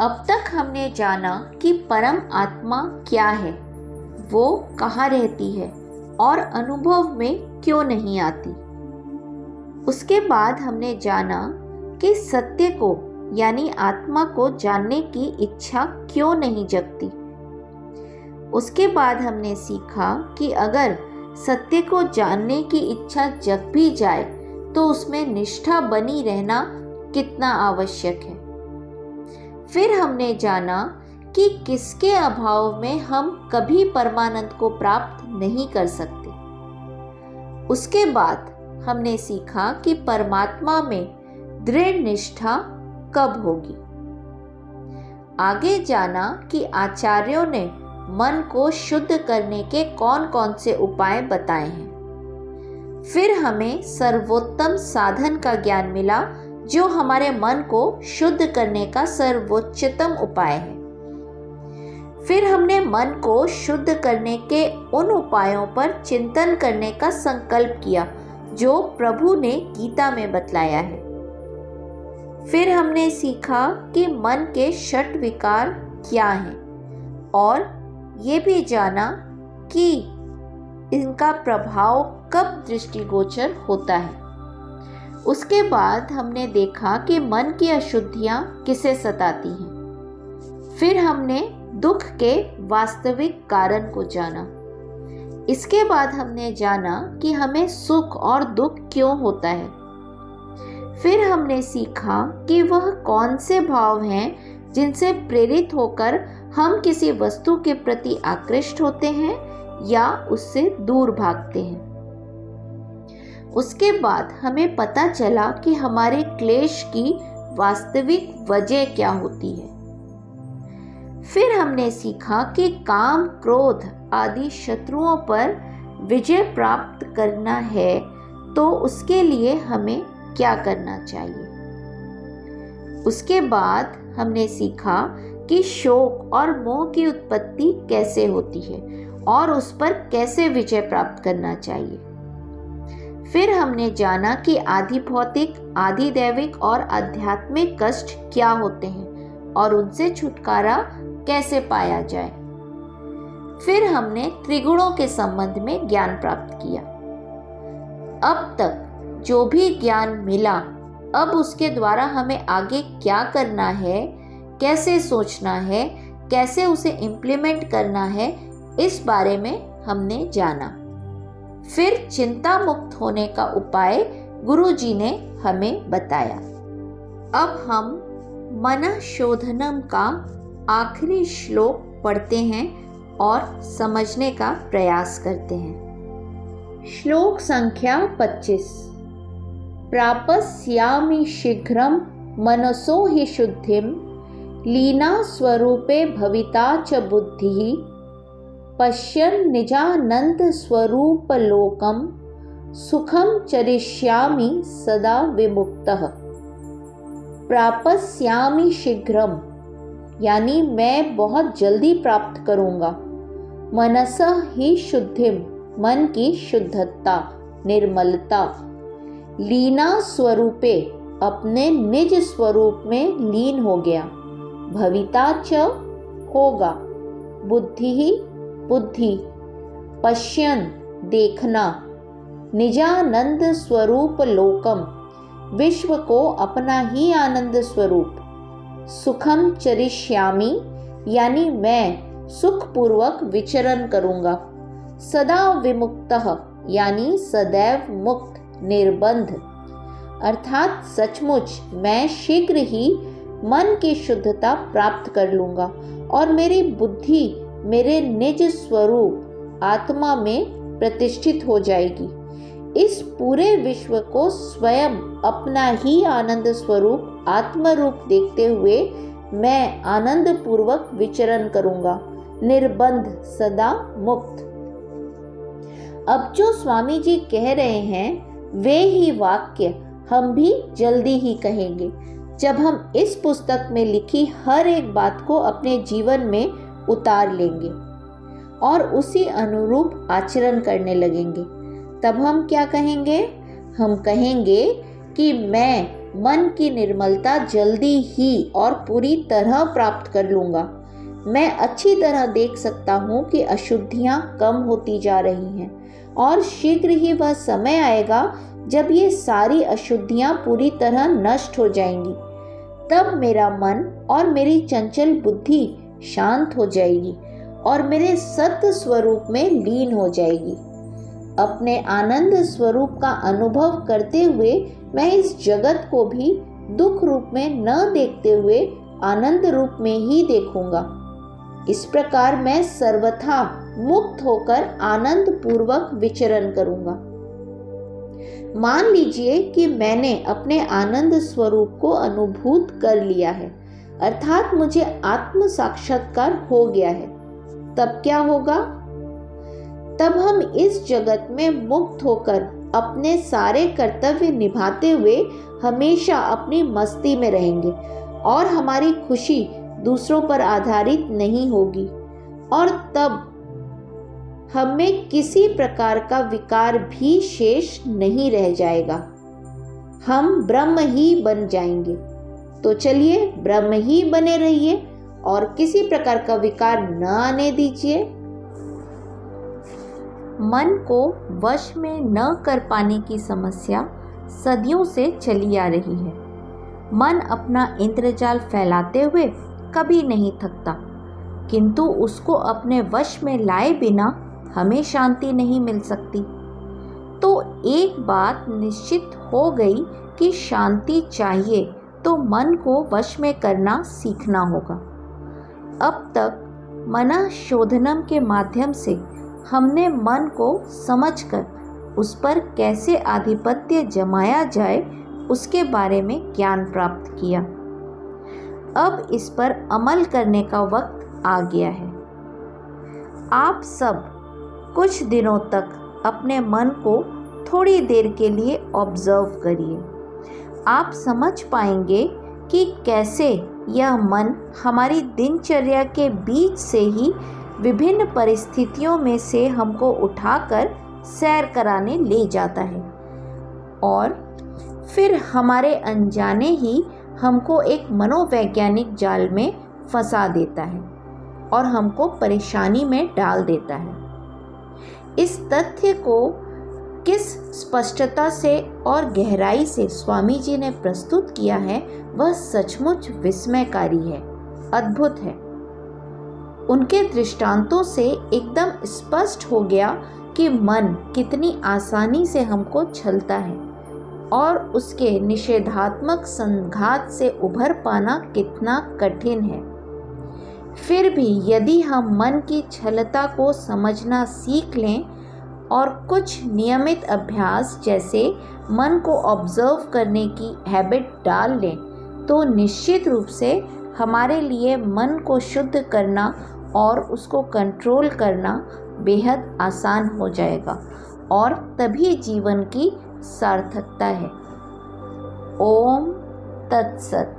अब तक हमने जाना कि परम आत्मा क्या है, वो कहाँ रहती है और अनुभव में क्यों नहीं आती। उसके बाद हमने जाना कि सत्य को यानी आत्मा को जानने की इच्छा क्यों नहीं जगती। उसके बाद हमने सीखा कि अगर सत्य को जानने की इच्छा जग भी जाए तो उसमें निष्ठा बनी रहना कितना आवश्यक है। फिर हमने जाना कि किसके अभाव में हम कभी परमानंद को प्राप्त नहीं कर सकते। उसके बाद हमने सीखा कि परमात्मा में दृढ़ निष्ठा कब होगी। आगे जाना कि आचार्यों ने मन को शुद्ध करने के कौन कौन से उपाय बताए हैं। फिर हमें सर्वोत्तम साधन का ज्ञान मिला जो हमारे मन को शुद्ध करने का सर्वोच्चतम उपाय है। फिर हमने मन को शुद्ध करने के उन उपायों पर चिंतन करने का संकल्प किया जो प्रभु ने गीता में बतलाया है। फिर हमने सीखा कि मन के षट विकार क्या हैं और ये भी जाना कि इनका प्रभाव कब दृष्टिगोचर होता है। उसके बाद हमने देखा कि मन की अशुद्धियाँ किसे सताती हैं। फिर हमने दुख के वास्तविक कारण को जाना। इसके बाद हमने जाना कि हमें सुख और दुख क्यों होता है। फिर हमने सीखा कि वह कौन से भाव हैं जिनसे प्रेरित होकर हम किसी वस्तु के प्रति आकृष्ट होते हैं या उससे दूर भागते हैं। उसके बाद हमें पता चला कि हमारे क्लेश की वास्तविक वजह क्या होती है। फिर हमने सीखा कि काम, क्रोध आदि शत्रुओं पर विजय प्राप्त करना है तो उसके लिए हमें क्या करना चाहिए। उसके बाद हमने सीखा कि शोक और मोह की उत्पत्ति कैसे होती है और उस पर कैसे विजय प्राप्त करना चाहिए। फिर हमने जाना कि आदि भौतिक, आदि दैविक और आध्यात्मिक कष्ट क्या होते हैं और उनसे छुटकारा कैसे पाया जाए। फिर हमने त्रिगुणों के संबंध में ज्ञान प्राप्त किया। अब तक जो भी ज्ञान मिला, अब उसके द्वारा हमें आगे क्या करना है, कैसे सोचना है, कैसे उसे इम्प्लीमेंट करना है, इस बारे में हमने जाना। फिर चिंता मुक्त होने का उपाय गुरुजी ने हमें बताया। अब हम मनःशोधनम का आखिरी श्लोक पढ़ते हैं और समझने का प्रयास करते हैं। श्लोक संख्या 25। प्रापस्यामि शीघ्रं मनसो हि शुद्धिं लीना स्वरूपे भविता च बुद्धिः पश्यन् निजानंद स्वरूप लोकम सुखम चरिष्यामि सदा विमुक्तः। प्रापस्यामि शीघ्रम यानी मैं बहुत जल्दी प्राप्त करूंगा। मनसः ही शुद्धिम मन की शुद्धता, निर्मलता। लीना स्वरूपे अपने निज स्वरूप में लीन हो गया। भविता च होगा। बुद्धि ही बुद्धि। पश्यन देखना। निजानंद स्वरूप लोकम विश्व को अपना ही आनंद स्वरूप। सुखम चरिष्यामि यानी मैं सुखपूर्वक विचरण करूंगा। सदा विमुक्तः यानी सदैव मुक्त, निर्बंध। अर्थात सचमुच मैं शीघ्र ही मन की शुद्धता प्राप्त कर लूंगा और मेरी बुद्धि मेरे निज स्वरूप आत्मा में प्रतिष्ठित हो जाएगी। इस पूरे विश्व को स्वयं अपना ही आनंद स्वरूप आत्म रूप देखते हुए मैं आनंद पूर्वक विचरण करूंगा, निर्बंध, सदा मुक्त। अब जो स्वामी जी कह रहे हैं वे ही वाक्य हम भी जल्दी ही कहेंगे जब हम इस पुस्तक में लिखी हर एक बात को अपने जीवन में उतार लेंगे और उसी अनुरूप आचरण करने लगेंगे। तब हम क्या कहेंगे? हम कहेंगे कि मैं मन की निर्मलता जल्दी ही और पूरी तरह प्राप्त कर लूँगा। मैं अच्छी तरह देख सकता हूँ कि अशुद्धियाँ कम होती जा रही हैं और शीघ्र ही वह समय आएगा जब ये सारी अशुद्धियाँ पूरी तरह नष्ट हो जाएंगी। तब मेरा मन और मेरी चंचल बुद्धि शांत हो जाएगी और मेरे सत्य स्वरूप में लीन हो जाएगी। अपने आनंद स्वरूप का अनुभव करते हुए मैं इस जगत को भी दुख रूप में न देखते हुए आनंद रूप में ही देखूंगा। इस प्रकार मैं सर्वथा मुक्त होकर आनंद पूर्वक विचरण करूंगा। मान लीजिए कि मैंने अपने आनंद स्वरूप को अनुभूत कर लिया है, अर्थात मुझे आत्म साक्षात्कार हो गया है। तब क्या होगा? तब हम इस जगत में मुक्त होकर अपने सारे कर्तव्य निभाते हुए हमेशा अपनी मस्ती में रहेंगे और हमारी खुशी दूसरों पर आधारित नहीं होगी और तब हम में किसी प्रकार का विकार भी शेष नहीं रह जाएगा। हम ब्रह्म ही बन जाएंगे। तो चलिए ब्रह्म ही बने रहिए और किसी प्रकार का विकार न आने दीजिए। मन को वश में न कर पाने की समस्या सदियों से चली आ रही है। मन अपना इंद्रजाल फैलाते हुए कभी नहीं थकता, किंतु उसको अपने वश में लाए बिना हमें शांति नहीं मिल सकती। तो एक बात निश्चित हो गई कि शांति चाहिए तो मन को वश में करना सीखना होगा। अब तक मनःशोधनम के माध्यम से हमने मन को समझकर उस पर कैसे आधिपत्य जमाया जाए उसके बारे में ज्ञान प्राप्त किया। अब इस पर अमल करने का वक्त आ गया है। आप सब कुछ दिनों तक अपने मन को थोड़ी देर के लिए ऑब्जर्व करिए। आप समझ पाएंगे कि कैसे यह मन हमारी दिनचर्या के बीच से ही विभिन्न परिस्थितियों में से हमको उठाकर सैर कराने ले जाता है और फिर हमारे अनजाने ही हमको एक मनोवैज्ञानिक जाल में फंसा देता है और हमको परेशानी में डाल देता है। इस तथ्य को किस स्पष्टता से और गहराई से स्वामी जी ने प्रस्तुत किया है वह सचमुच विस्मयकारी है, अद्भुत है। उनके दृष्टांतों से एकदम स्पष्ट हो गया कि मन कितनी आसानी से हमको छलता है और उसके निषेधात्मक संघात से उभर पाना कितना कठिन है। फिर भी यदि हम मन की छलता को समझना सीख लें और कुछ नियमित अभ्यास जैसे मन को ऑब्जर्व करने की हैबिट डाल लें तो निश्चित रूप से हमारे लिए मन को शुद्ध करना और उसको कंट्रोल करना बेहद आसान हो जाएगा और तभी जीवन की सार्थकता है। ओम तत्सत।